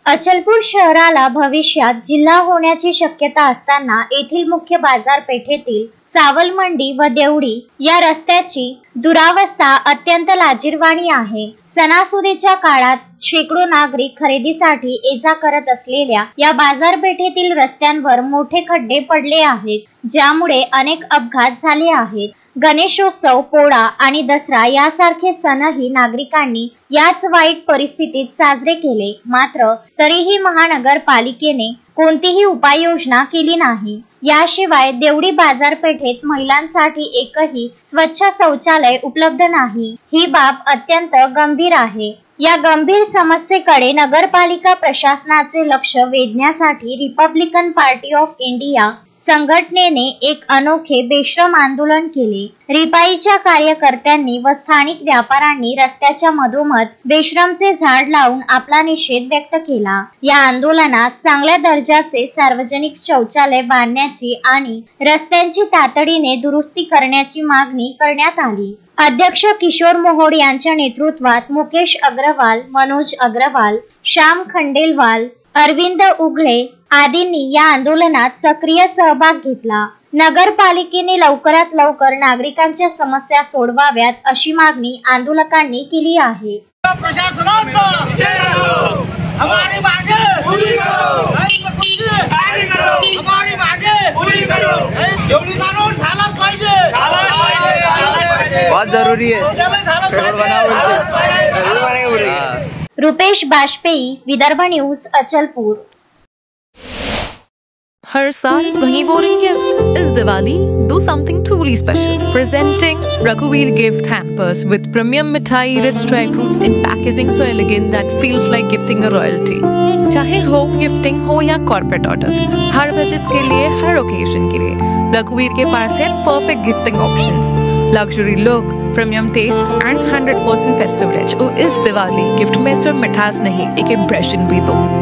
अचलपूर शहराला भविष्यात जिल्हा होण्याची शक्यता असताना येथील मुख्य बाजारपेठेतील चावल मंडी व देवडी या रस्त्याची दुरावस्था अत्यंत लाजिरवाणी आहे। सणासुदीच्या काळात शेकडो नागरिक खरेदीसाठी ये-जा करत असलेल्या या बाजारपेठेतील रस्त्यांवर मोठे खड्डे पडले आहेत, ज्यामुळे अनेक अपघात झाले आहेत। गणेशोत्सव, पोळा आणि दसरा यासारखे सणही नागरिकांनी याच वाईट परिस्थितीत साजरे केले, मात्र तरीही महानगरपालिकेने कोणतीही उपाययोजना केली नाही। याशिवाय देवडी बाजारपेठेत महिलांसाठी एकही स्वच्छ शौचालय उपलब्ध नाही। ही बाब अत्यंत गंभीर आहे। या गंभीर समस्येकडे नगरपालिका प्रशासनाचे लक्ष वेधण्यासाठी रिपब्लिकन पार्टी ऑफ इंडिया संघटनेने एक अनोखे बेश्रम आंदोलन केले। रिपाईच्या कार्यकर्त्यांनी व स्थानिक व्यापाऱ्यांनी रस्त्याच्या मधोमध बेश्रमचे झाड लावून आपला निषेध व्यक्त केला। या आंदोलनात चांगल्या दर्जाचे सार्वजनिक शौचालय बांधण्याची आणि रस्त्यांची तातडीने दुरुस्ती करण्याची मागणी करण्यात आली। अध्यक्ष किशोर मोहोड यांच्या नेतृत्वात मुकेश अग्रवाल, मनोज अग्रवाल, श्याम खंडेलवाल, अरविंद उघळे आदींनी या आंदोलनात सक्रिय सहभाग घेतला। नगरपालिकेने लवकरात लवकर नागरिकांच्या समस्या सोडवाव्यात अशी मागणी आंदोलकांनी केली आहे। बहुत जरूरी है। रुपेश बाजपेयी, विदर्भ न्यूज, अचलपूर। हर साल वही boring gifts. Is Diwali do something truly special. Presenting Raghuveer Gift Hampers with premium mithai rich dry fruits in packaging so elegant that feels like gifting a royalty. चाहे होम गिफ्टिंग हो या कॉर्पोरेट ऑर्डर्स, हर budget के लिए, हर occasion के लिए रघुवीर के pass है perfect gifting options. Luxury look, premium taste end 100% festive rich. इस Diwali gift में सिर्फ मिठास नहीं, एक इम्प्रेशन भी दो।